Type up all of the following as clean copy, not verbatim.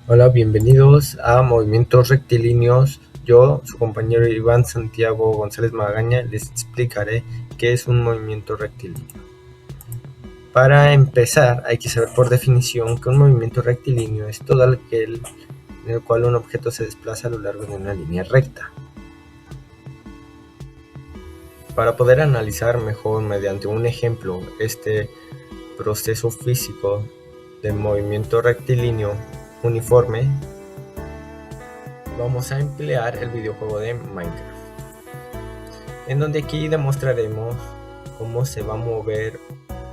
Hola, bienvenidos a Movimientos Rectilíneos. Yo, su compañero Iván Santiago González Magaña, les explicaré qué es un movimiento rectilíneo. Para empezar, hay que saber por definición que un movimiento rectilíneo es todo aquel en el cual un objeto se desplaza a lo largo de una línea recta. Para poder analizar mejor mediante un ejemplo este proceso físico del movimiento rectilíneo uniforme, vamos a emplear el videojuego de Minecraft, en donde aquí demostraremos cómo se va a mover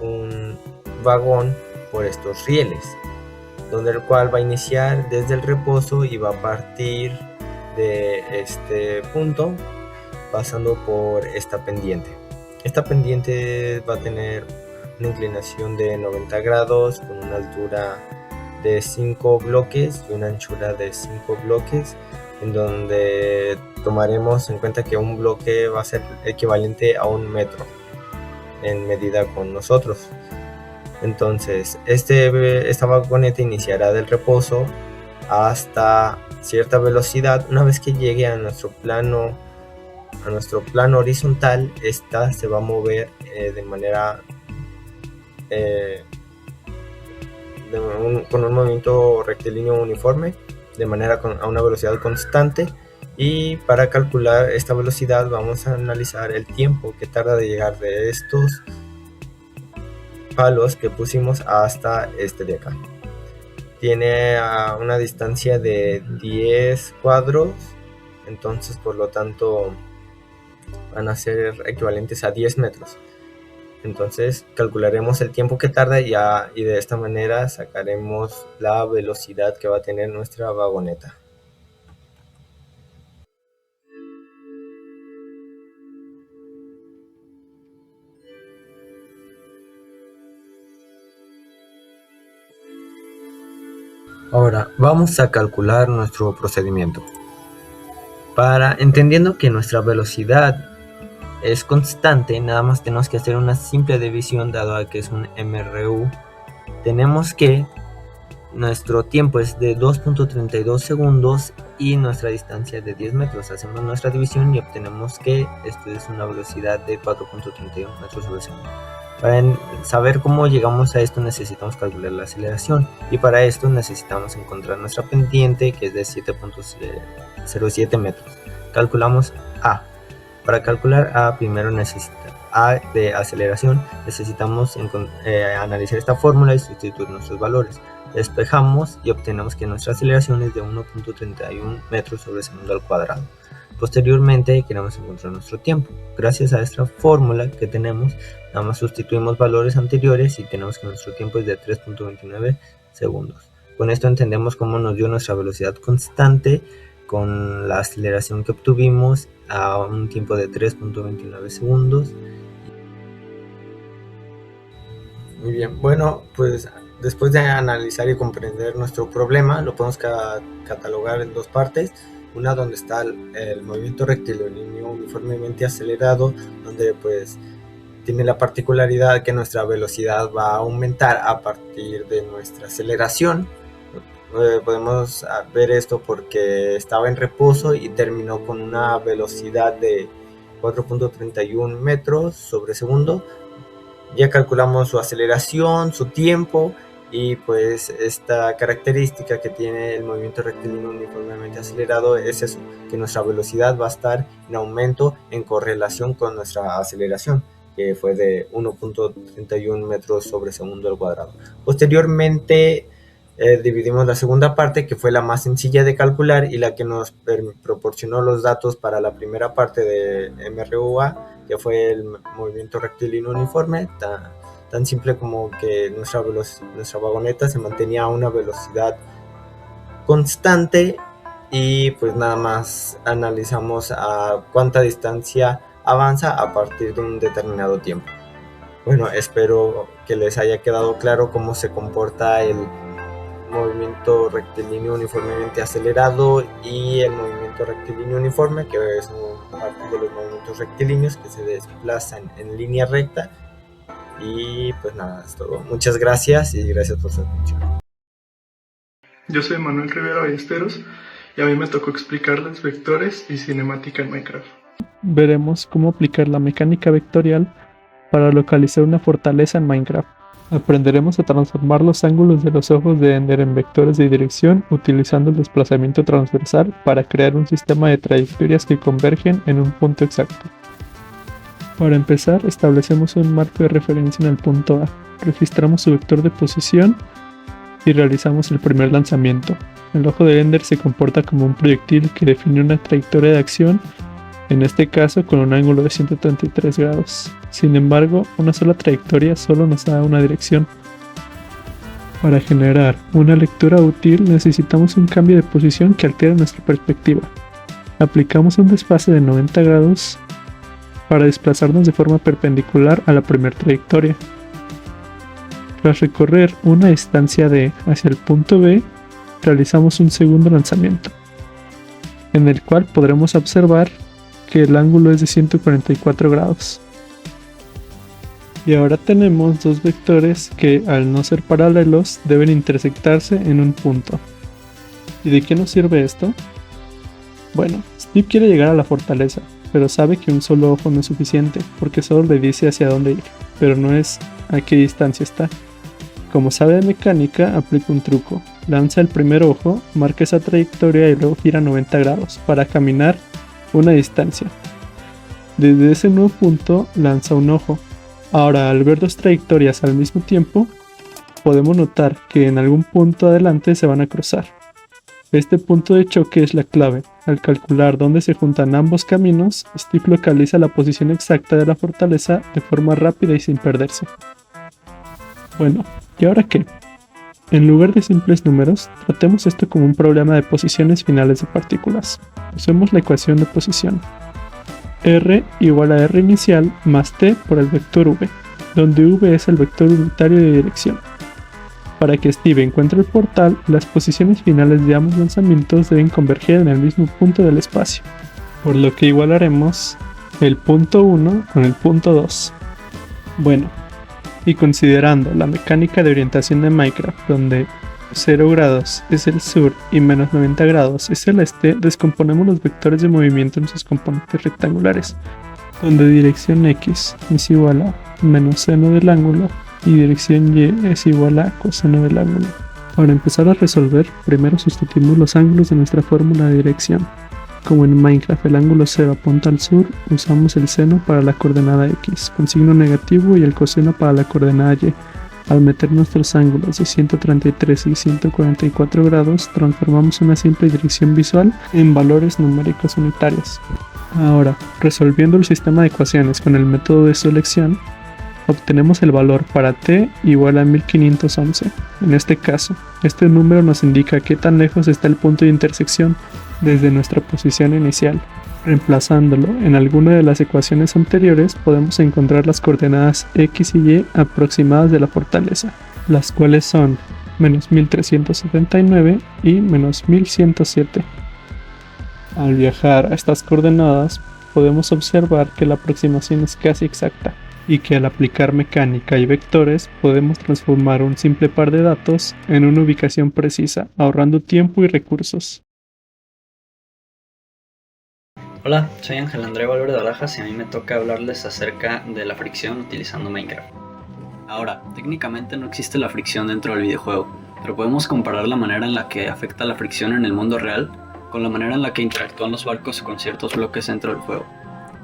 un vagón por estos rieles, donde el cual va a iniciar desde el reposo y va a partir de este punto pasando por esta pendiente. Esta pendiente va a tener una inclinación de 90 grados con una altura de 5 bloques y una anchura de 5 bloques, en donde tomaremos en cuenta que un bloque va a ser equivalente a 1 metro en medida con nosotros. Entonces esta vagoneta iniciará del reposo hasta cierta velocidad. Una vez que llegue a nuestro plano horizontal, esta se va a mover de manera con un movimiento rectilíneo uniforme, de manera a una velocidad constante. Y para calcular esta velocidad vamos a analizar el tiempo que tarda de llegar de estos palos que pusimos hasta este de acá. Tiene una distancia de 10 cuadros, entonces por lo tanto van a ser equivalentes a 10 metros. Entonces calcularemos el tiempo que tarda y de esta manera sacaremos la velocidad que va a tener nuestra vagoneta. Ahora vamos a calcular nuestro procedimiento. Entendiendo que nuestra velocidad es constante, nada más tenemos que hacer una simple división, dado a que es un MRU. Tenemos que nuestro tiempo es de 2.32 segundos y nuestra distancia es de 10 metros. Hacemos nuestra división y obtenemos que esto es una velocidad de 4.31 metros sobre segundo. Para saber cómo llegamos a esto necesitamos calcular la aceleración, y para esto necesitamos encontrar nuestra pendiente, que es de 7.07 metros. Calculamos A. Para calcular A, primero A de aceleración, necesitamos analizar esta fórmula y sustituir nuestros valores. Despejamos y obtenemos que nuestra aceleración es de 1.31 metros sobre segundo al cuadrado. Posteriormente queremos encontrar nuestro tiempo. Gracias a esta fórmula que tenemos, nada más sustituimos valores anteriores y tenemos que nuestro tiempo es de 3.29 segundos. Con esto entendemos cómo nos dio nuestra velocidad constante con la aceleración que obtuvimos a un tiempo de 3.29 segundos. Muy bien, bueno, pues después de analizar y comprender nuestro problema, lo podemos catalogar en dos partes. Una donde está el movimiento rectilíneo uniformemente acelerado, donde pues tiene la particularidad que nuestra velocidad va a aumentar a partir de nuestra aceleración. Podemos ver esto porque estaba en reposo y terminó con una velocidad de 4.31 metros sobre segundo. Ya calculamos su aceleración, su tiempo, y pues esta característica que tiene el movimiento rectilíneo uniformemente acelerado es eso, que nuestra velocidad va a estar en aumento en correlación con nuestra aceleración, que fue de 1.31 metros sobre segundo al cuadrado. Posteriormente dividimos la segunda parte, que fue la más sencilla de calcular y la que nos proporcionó los datos para la primera parte de MRUA, que fue el movimiento rectilíneo uniforme, tan simple como que nuestra vagoneta se mantenía a una velocidad constante, y pues nada más analizamos a cuánta distancia avanza a partir de un determinado tiempo. Bueno, espero que les haya quedado claro cómo se comporta el movimiento rectilíneo uniformemente acelerado y el movimiento rectilíneo uniforme, que son parte de los movimientos rectilíneos que se desplazan en línea recta. Y pues nada, es todo. Muchas gracias y gracias por su atención. Yo soy Manuel Rivera Ballesteros y a mí me tocó explicarles vectores y cinemática en Minecraft. Veremos cómo aplicar la mecánica vectorial para localizar una fortaleza en Minecraft. Aprenderemos a transformar los ángulos de los ojos de Ender en vectores de dirección utilizando el desplazamiento transversal para crear un sistema de trayectorias que convergen en un punto exacto. Para empezar, establecemos un marco de referencia en el punto A, registramos su vector de posición y realizamos el primer lanzamiento. El ojo de Ender se comporta como un proyectil que define una trayectoria de acción, en este caso con un ángulo de 133 grados. Sin embargo, una sola trayectoria solo nos da una dirección. Para generar una lectura útil necesitamos un cambio de posición que altere nuestra perspectiva. Aplicamos un desfase de 90 grados para desplazarnos de forma perpendicular a la primera trayectoria. Tras recorrer una distancia D hacia el punto B, realizamos un segundo lanzamiento, en el cual podremos observar que el ángulo es de 144 grados. Y ahora tenemos dos vectores que, al no ser paralelos, deben intersectarse en un punto. ¿Y de qué nos sirve esto? Bueno, Steve quiere llegar a la fortaleza, pero sabe que un solo ojo no es suficiente, porque solo le dice hacia dónde ir, pero no es a qué distancia está. Como sabe de mecánica, aplica un truco. Lanza el primer ojo, marca esa trayectoria y luego gira 90 grados para caminar una distancia. Desde ese nuevo punto lanza un ojo. Ahora, al ver dos trayectorias al mismo tiempo, podemos notar que en algún punto adelante se van a cruzar. Este punto de choque es la clave. Al calcular dónde se juntan ambos caminos, Steve localiza la posición exacta de la fortaleza de forma rápida y sin perderse. Bueno, ¿y ahora qué? En lugar de simples números, tratemos esto como un problema de posiciones finales de partículas. Usemos la ecuación de posición. R igual a R inicial más T por el vector V, donde V es el vector unitario de dirección. Para que Steve encuentre el portal, las posiciones finales de ambos lanzamientos deben converger en el mismo punto del espacio, por lo que igualaremos el punto 1 con el punto 2. Bueno, y considerando la mecánica de orientación de Minecraft, donde 0 grados es el sur y menos 90 grados es el este, descomponemos los vectores de movimiento en sus componentes rectangulares, donde dirección X es igual a menos seno del ángulo y dirección Y es igual a coseno del ángulo. Para empezar a resolver, primero sustituimos los ángulos de nuestra fórmula de dirección. Como en Minecraft el ángulo 0 apunta al sur, usamos el seno para la coordenada X, con signo negativo, y el coseno para la coordenada Y. Al meter nuestros ángulos de 133 y 144 grados, transformamos una simple dirección visual en valores numéricos unitarios. Ahora, resolviendo el sistema de ecuaciones con el método de selección, obtenemos el valor para t igual a 1511. En este caso, este número nos indica qué tan lejos está el punto de intersección desde nuestra posición inicial. Reemplazándolo en alguna de las ecuaciones anteriores, podemos encontrar las coordenadas x y y aproximadas de la fortaleza, las cuales son menos 1379 y menos 1107. Al viajar a estas coordenadas, podemos observar que la aproximación es casi exacta, y que al aplicar mecánica y vectores podemos transformar un simple par de datos en una ubicación precisa, ahorrando tiempo y recursos. Hola, soy Ángel André Valverde Barajas y a mí me toca hablarles acerca de la fricción utilizando Minecraft. Ahora, técnicamente no existe la fricción dentro del videojuego, pero podemos comparar la manera en la que afecta la fricción en el mundo real con la manera en la que interactúan los barcos con ciertos bloques dentro del juego.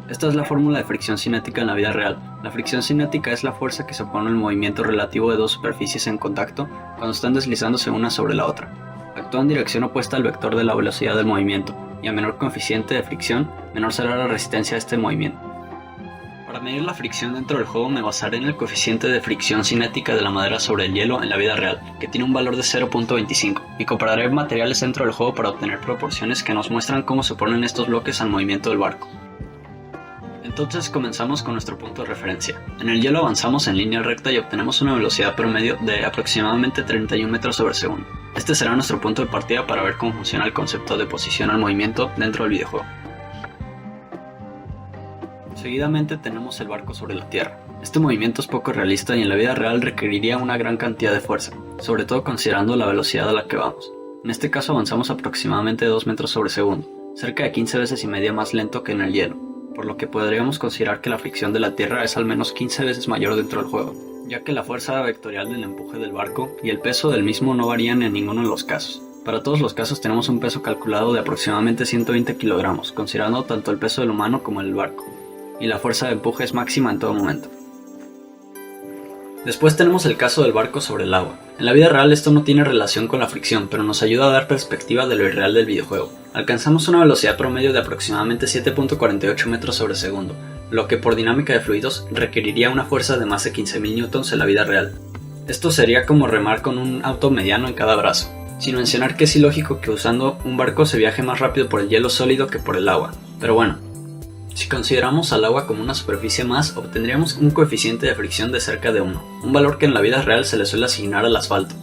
Esta es la fórmula de fricción cinética en la vida real. La fricción cinética es la fuerza que se opone al movimiento relativo de dos superficies en contacto cuando están deslizándose una sobre la otra. Actúa en dirección opuesta al vector de la velocidad del movimiento, y a menor coeficiente de fricción, menor será la resistencia a este movimiento. Para medir la fricción dentro del juego me basaré en el coeficiente de fricción cinética de la madera sobre el hielo en la vida real, que tiene un valor de 0.25, y compararé materiales dentro del juego para obtener proporciones que nos muestran cómo se oponen estos bloques al movimiento del barco. Entonces comenzamos con nuestro punto de referencia. En el hielo avanzamos en línea recta y obtenemos una velocidad promedio de aproximadamente 31 metros sobre segundo. Este será nuestro punto de partida para ver cómo funciona el concepto de posición al movimiento dentro del videojuego. Seguidamente tenemos el barco sobre la tierra. Este movimiento es poco realista y en la vida real requeriría una gran cantidad de fuerza, sobre todo considerando la velocidad a la que vamos. En este caso avanzamos aproximadamente 2 metros sobre segundo, cerca de 15 veces y media más lento que en el hielo, por lo que podríamos considerar que la fricción de la Tierra es al menos 15 veces mayor dentro del juego, ya que la fuerza vectorial del empuje del barco y el peso del mismo no varían en ninguno de los casos. Para todos los casos tenemos un peso calculado de aproximadamente 120 kilogramos, considerando tanto el peso del humano como el del barco, y la fuerza de empuje es máxima en todo momento. Después tenemos el caso del barco sobre el agua. En la vida real esto no tiene relación con la fricción, pero nos ayuda a dar perspectiva de lo irreal del videojuego. Alcanzamos una velocidad promedio de aproximadamente 7.48 metros sobre segundo, lo que por dinámica de fluidos requeriría una fuerza de más de 15.000 newtons en la vida real. Esto sería como remar con un auto mediano en cada brazo, sin mencionar que es ilógico que usando un barco se viaje más rápido por el hielo sólido que por el agua, pero bueno. Si consideramos al agua como una superficie más, obtendríamos un coeficiente de fricción de cerca de 1, un valor que en la vida real se le suele asignar al asfalto.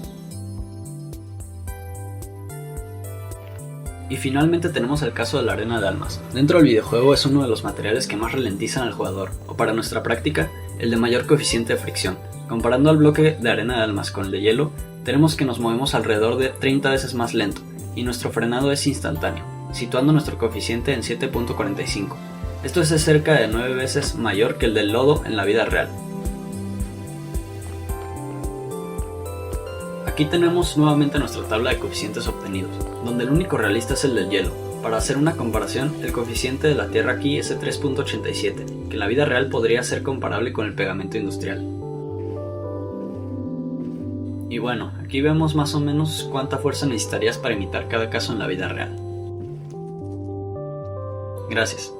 Y finalmente tenemos el caso de la arena de almas. Dentro del videojuego es uno de los materiales que más ralentizan al jugador, o para nuestra práctica, el de mayor coeficiente de fricción. Comparando al bloque de arena de almas con el de hielo, tenemos que nos movemos alrededor de 30 veces más lento, y nuestro frenado es instantáneo, situando nuestro coeficiente en 7.45. Esto es cerca de 9 veces mayor que el del lodo en la vida real. Aquí tenemos nuevamente nuestra tabla de coeficientes obtenidos, donde el único realista es el del hielo. Para hacer una comparación, el coeficiente de la Tierra aquí es de 3.87, que en la vida real podría ser comparable con el pegamento industrial. Y bueno, aquí vemos más o menos cuánta fuerza necesitarías para imitar cada caso en la vida real. Gracias.